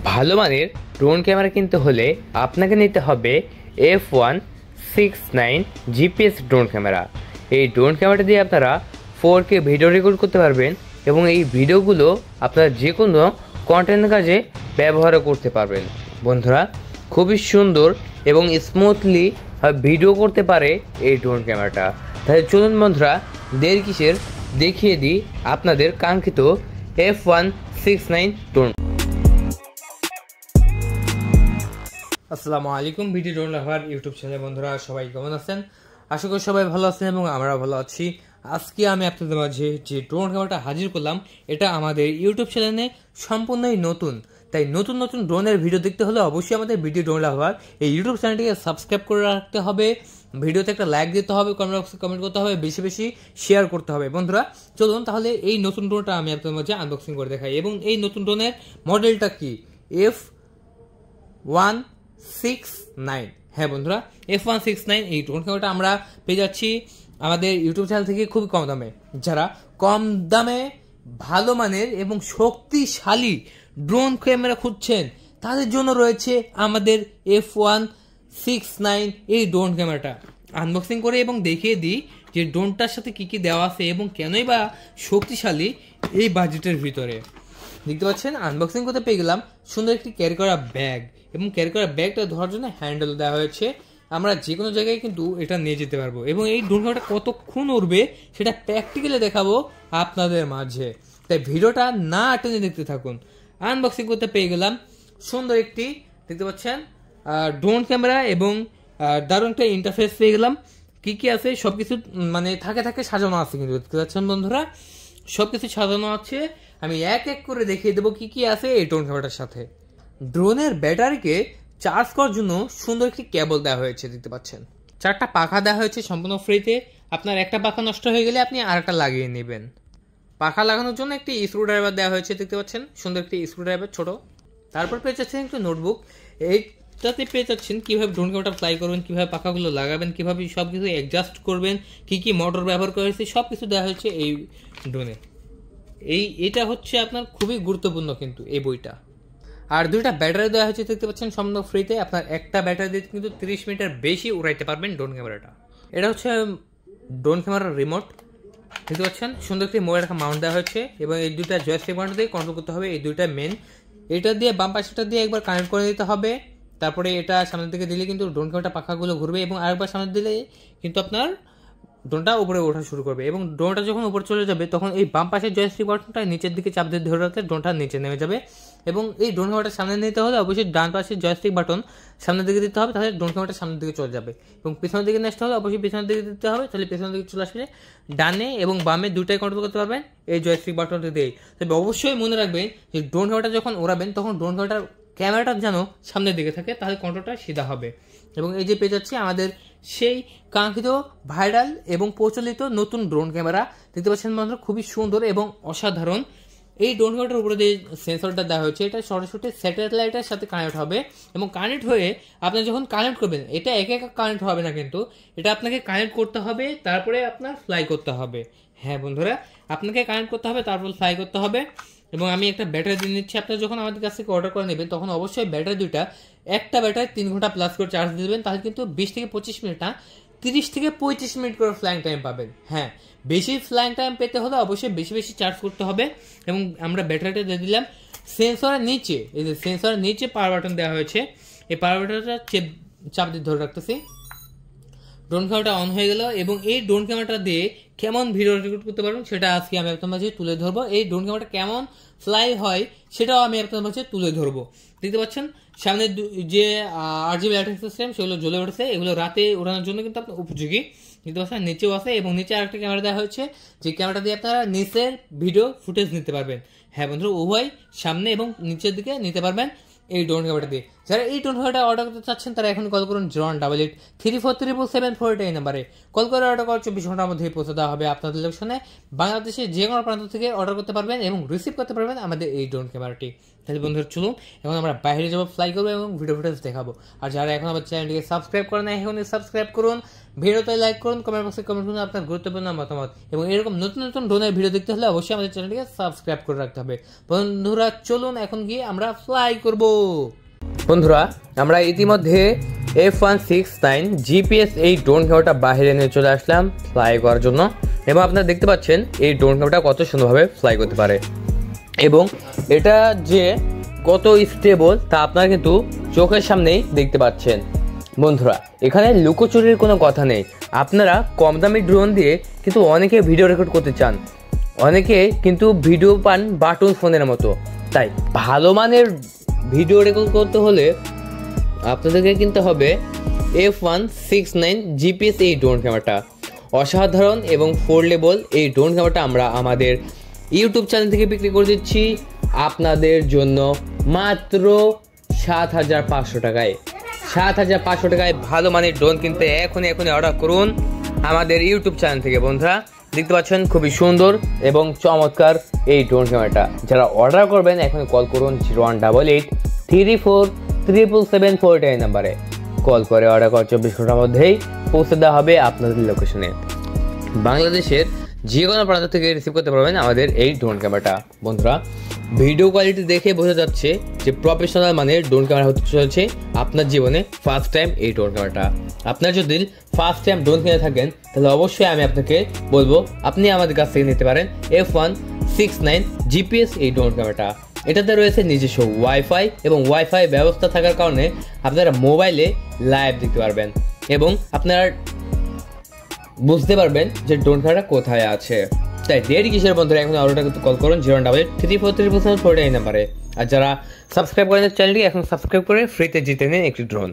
ভালো মানের drone camera কিনতে হলে আপনাকে নিতে হবে F169 জিপিএস ড্রোন ক্যামেরা। এই ড্রোন ক্যামেরাটা দিয়ে আপনারা 4K ভিডিও রেকর্ড করতে পারবেন এবং এই ভিডিওগুলো আপনারা যে কোনো কন্টেন্ট কাজে ব্যবহার করতে পারবেন। বন্ধুরা, খুবই সুন্দর এবং স্মুথলি ভিডিও করতে পারে এই ড্রোন ক্যামেরাটা। তাহলে চলুন বন্ধুরা, দেরি কিসের, দেখিয়ে দিই আপনাদের কাঙ্ক্ষিত F169 ড্রোন। আসসালামু আলাইকুম, ভিডিও ড্রোন লাভার ইউটিউব চ্যানেল বন্ধুরা সবাই কেমন আছেন? আশা করি সবাই ভালো আছেন এবং আমরা ভালো আছি। আজকে আমি আপনাদের মাঝে যে ড্রোন ক্যামেরাটা হাজির করলাম, এটা আমাদের ইউটিউব চ্যানেলে সম্পূর্ণই নতুন। তাই নতুন নতুন ড্রোনের ভিডিও দেখতে হলে অবশ্যই আমাদের ভিডিও ড্রোন লাভার এই ইউটিউব চ্যানেলটিকে সাবস্ক্রাইব করে রাখতে হবে, ভিডিওতে একটা লাইক দিতে হবে, কমেন্ট করতে হবে, বেশি বেশি শেয়ার করতে হবে। বন্ধুরা চলুন তাহলে এই নতুন ড্রোনটা আমি আপনাদের মাঝে আনবক্সিং করে দেখাই। এবং এই নতুন ড্রোনের মডেলটা কি? F169। হ্যাঁ বন্ধুরা, F169 এই ড্রোন ক্যামেরাটা আমরা পেয়ে যাচ্ছি আমাদের ইউটিউব চ্যানেল থেকে খুবই কম দামে। যারা কম দামে ভালো মানের এবং শক্তিশালী ড্রোন ক্যামেরা খুঁজছেন তাদের জন্য রয়েছে আমাদের F169 এই ড্রোন ক্যামেরাটা। আনবক্সিং করে এবং দেখিয়ে দিই যে ড্রোনটার সাথে কি কি দেওয়া আছে এবং কেনই বা শক্তিশালী এই বাজেটের ভিতরে। দেখতে পাচ্ছেন, আনবক্সিং করতে পেয়ে গেলাম সুন্দর একটি ক্যারি করা ব্যাগ এবং ক্যারি করা ব্যাগটা ধরার জন্য হ্যান্ডেল দেওয়া হয়েছে। আমরা যে কোনো জায়গায় কিন্তু এটা নিয়ে যেতে পারবো এবং এই ড্রোন ক্যামেরাটা কতক্ষণ উড়বে সেটা প্র্যাকটিক্যালি দেখাবো আপনাদের মাঝে। তাই ভিডিওটা না টেনে দেখতে থাকুন। আনবক্সিং করতে পেয়ে গেলাম সুন্দর একটি, দেখতে পাচ্ছেন, ড্রোন ক্যামেরা এবং দারুণ একটা ইন্টারফেস পেয়ে গেলাম। কি কি আছে সবকিছু মানে থাকে সাজানো আছে, কিন্তু দেখতে পাচ্ছেন বন্ধুরা সবকিছু সাজানো আছে। আমি এক এক করে দেখিয়ে দেবো কি কি আছে এই ড্রোন ক্যামেরাটার সাথে। ড্রোনের ব্যাটারিকে চার্জ করার জন্য সুন্দর একটি কেবল দেওয়া হয়েছে, দেখতে পাচ্ছেন। 4টা পাখা দেওয়া হয়েছে সম্পূর্ণ ফ্রিতে। আপনার একটা পাখা নষ্ট হয়ে গেলে আপনি আরেকটা লাগিয়ে নেবেন। পাখা লাগানোর জন্য একটি স্ক্রু ড্রাইভার দেওয়া হয়েছে, দেখতে পাচ্ছেন, সুন্দর একটি স্ক্রু ড্রাইভার ছোট। তারপর পেয়ে যাচ্ছেন একটি নোটবুক। এইটাতে পেয়ে যাচ্ছেন কীভাবে ড্রোন ক্যামেরাটা ফ্লাই করবেন, কীভাবে পাখাগুলো লাগাবেন, কীভাবে সব কিছু অ্যাডজাস্ট করবেন, কী কী মোটর ব্যবহার করা হয়েছে সব কিছু দেওয়া হয়েছে এই ড্রোনে। এটা হচ্ছে আপনার খুবই গুরুত্বপূর্ণ কিন্তু এই বইটা। আর 2টা ব্যাটারি দেওয়া হয়েছে, দেখতে পাচ্ছেন, সম্পূর্ণ ফ্রিতে। আপনার একটা ব্যাটারি দিয়ে কিন্তু 30 মিনিটের বেশি উড়াইতে পারবেন ড্রোন ক্যামেরাটা। এটা হচ্ছে ড্রোন ক্যামেরার রিমোট, দেখতে পাচ্ছেন, সুন্দর একটি মোবাইল রাখা মাউন্ট দেওয়া হয়েছে এবং এই 2টা জয়স্টিক মাউন্ট দিয়ে কন্ট্রোল করতে হবে। এই 2টা মেন, এটা দিয়ে বাম পাশেটা দিয়ে একবার কানেক্ট করে দিতে হবে। তারপরে এটা সামনের দিকে দিলে কিন্তু ড্রোন ক্যামেরাটা পাখাগুলো ঘুরবে এবং আরেকবার সামনে দিলে কিন্তু আপনার ড্রোনটা উপরে ওঠা শুরু করবে। এবং ড্রোনটা যখন উপরে চলে যাবে তখন এই বাম পাশের জয়স্টিক বাটনটা নিচের দিকে চাপ দিয়ে ধরে রাখতে ড্রোনটা নিচে নেমে যাবে। এবং এই ড্রোন ক্যামেরাটা সামনে নিতে হলে অবশ্যই ডান পাশের জয়স্টিক বাটন সামনের দিকে দিতে হবে, তাহলে ড্রোন ক্যামেরাটা সামনের দিকে চলে যাবে। এবং পেছনের দিকে নেক্সট হলে অবশ্যই পেছনের দিকে দিতে হবে, তাহলে পেছনের দিকে চলে আসবে। ডানে এবং বামে 2টাই কন্ট্রোল করতে পারবেন এই জয়স্টিক বাটনটা দিয়েই। তবে অবশ্যই মনে রাখবেন যে ড্রোন ক্যামেরাটা যখন ওড়াবেন তখন ড্রোন ক্যামেরাটা যেন সামনের দিকে থাকে, তাহলে কন্ট্রোলটা সিধা হবে। এবং এই যে পেয়ে যাচ্ছি আমাদের সেই কাঙ্ক্ষিত ভাইরাল এবং প্রচলিত নতুন ড্রোন ক্যামেরা, দেখতে পাচ্ছেন বন্ধুরা, খুবই সুন্দর এবং অসাধারণ। এই ড্রোন ক্যামেরাটার উপরে যে সেন্সরটা দেওয়া হয়েছে এটা সরাসরি স্যাটেলাইটের সাথে কানেক্ট হবে এবং কানেক্ট হয়ে আপনি যখন কানেক্ট করবেন, এটা একা কানেক্ট হবে না, কিন্তু এটা আপনাকে কানেক্ট করতে হবে, তারপরে আপনার ফ্লাই করতে হবে। হ্যাঁ বন্ধুরা, আপনাকে কানেক্ট করতে হবে, তারপর ফ্লাই করতে হবে। এবং আমি একটা ব্যাটারি দিয়ে নিচ্ছি। আপনারা যখন আমাদের কাছ থেকে অর্ডার করে নেবেন তখন অবশ্যই ব্যাটারি 2টা, একটা ব্যাটারি 3 ঘন্টা প্লাস করে চার্জ দিয়ে দেবেন, তাহলে কিন্তু 20 থেকে 25 মিনিট না, 30 থেকে 35 মিনিট করে ফ্লাইং টাইম পাবেন। হ্যাঁ, বেশি ফ্লাইং টাইম পেতে হলে অবশ্যই বেশি বেশি চার্জ করতে হবে। এবং আমরা ব্যাটারিটা দিয়ে দিলাম সেন্সরের নিচে। এই যে সেন্সরের নিচে পাওয়ার বাটন দেওয়া হয়েছে, এই পাওয়ার বাটনটা চাপ দিয়ে ধরে রাখতেছি। ড্রোন ক্যামেরাটা অন হয়ে গেল এবং এই ড্রোন ক্যামেরাটা দিয়ে কেমন ভিডিও রেকর্ড করতে পারবেন সেটা আজকে আমি আপনার মাঝে তুলে ধরবো। এই ড্রোন ক্যামেরাটা কেমন ফ্লাই হয় সেটাও আমি আপনার মাঝে তুলে ধরবো। দেখতে পাচ্ছেন সামনে যে RGB লাইটিং সিস্টেম সেগুলো জ্বলে উঠেছে, এগুলো রাতে ওড়ানোর জন্য কিন্তু আপনার উপযোগী। দেখতে পাচ্ছেন নিচেও আছে এবং নিচে আরেকটা ক্যামেরা দেওয়া হয়েছে, যে ক্যামেরাটা দিয়ে আপনারা নিচের ভিডিও ফুটেজ নিতে পারবেন। হ্যাঁ বন্ধুরা, উভয় সামনে এবং নিচের দিকে নিতে পারবেন এই ড্রোন ক্যামেরাটা দিয়ে। যারা এই ড্রোন ক্যামেরাটা অর্ডার করতে চাচ্ছেন তারা এখন কল করুন 01883474748 নাম্বারে। কল করে অর্ডার করার 24 ঘন্টার মধ্যে পৌঁছে দেওয়া হবে আপনাদের লোকেশনে। বাংলাদেশের যে কোনো প্রান্ত থেকে অর্ডার করতে পারবেন এবং রিসিভ করতে পারবেন আমাদের এই ড্রোন ক্যামেরাটি। তাহলে বন্ধুরা চলুন এখন আমরা বাইরে যাবো, ফ্লাই করবো এবং ভিডিও ফুটেজ দেখাবো। আর যারা এখন আমার চ্যানেলটিকে সাবস্ক্রাইব করে না, এখনই সাবস্ক্রাইব করুন, ভিডিওতে লাইক করুন, কমেন্ট বক্সে কমেন্ট করুন আপনার গুরুত্বপূর্ণ মতামত। এবং এরকম নতুন নতুন ড্রোনের ভিডিও দেখতে হলে অবশ্যই আমাদের চ্যানেলটিকে সাবস্ক্রাইব করে রাখতে হবে। বন্ধুরা চলুন এখন গিয়ে আমরা ফ্লাই করব। বন্ধুরা আমরা ইতিমধ্যে F169 GPS এই ড্রোন ক্যামেরাটা বাইরে নিয়ে চলে আসলাম ফ্লাই করার জন্য। এবং আপনারা দেখতে পাচ্ছেন এই ড্রোন ক্যামেরাটা কত সুন্দরভাবে ফ্লাই করতে পারে এবং এটা যে কত স্টেবল তা আপনারা কিন্তু চোখের সামনেই দেখতে পাচ্ছেন। বন্ধুরা এখানে লুকোচুরির কোনো কথা নেই। আপনারা কম দামি ড্রোন দিয়ে কিন্তু অনেকে ভিডিও রেকর্ড করতে চান, অনেকে কিন্তু ভিডিও পান বাটন ফোনের মতো। তাই ভালো মানের ভিডিও রেকর্ড করতে হলে আপনাদেরকে কিনতে হবে F169 GPS এই ড্রোন ক্যামেরাটা। অসাধারণ এবং ফোল্ডেবল এই ড্রোন ক্যামেরাটা আমরা আমাদের ইউটিউব চ্যানেল থেকে বিক্রি করে দিচ্ছি আপনাদের জন্য মাত্র 7,500 টাকায়। 7,500 টাকায় ভালো মানের ড্রোন কিনতে এখনই অর্ডার করুন আমাদের ইউটিউব চ্যানেল থেকে। বন্ধুরা দেখতে পাচ্ছেন খুবই সুন্দর এবং চমৎকার এই ড্রোন ক্যামেরাটা। যারা অর্ডার করবেন এখন কল করুন 0188347777 নাম্বারে কল করে অর্ডার করার 24 ঘন্টার মধ্যেই পৌঁছে দেওয়া হবে আপনাদের লোকেশনে। বাংলাদেশের যে কোনো প্রান্ত থেকে রিসিভ করতে পারবেন আমাদের এই ড্রোন ক্যামেরাটা। বন্ধুরা ভিডিও কোয়ালিটি দেখে বোঝা যাচ্ছে যে প্রফেশনাল মানের ড্রোন ক্যামেরা হতে চলেছে আপনার জীবনে ফার্স্ট টাইম এই ড্রোন ক্যামেরাটা। আপনার যদি ফার্স্ট টাইম ড্রোন কিনে থাকেন তাহলে অবশ্যই আমি আপনাকে বলবো আপনি আমাদের কাছ থেকে নিতে পারেন F169 GPS এই ড্রোন ক্যামেরাটা। এটাতে রয়েছে নিজস্ব ওয়াইফাই এবং ওয়াইফাই ব্যবস্থা থাকার কারণে আপনারা মোবাইলে লাইভ দেখতে পারবেন এবং আপনারা বুঝতে পারবেন যে ড্রোন ক্যামেরা কোথায় আছে। তাই দেরি কিসের বন্ধুরা এখন অর্ডারটা কিন্তু কল করুন 0188347777 নাম্বারে। আর যারা সাবস্ক্রাইব করেন চ্যানেলটি এখন সাবস্ক্রাইব করে ফ্রিতে জিতে নিন একটি ড্রোন।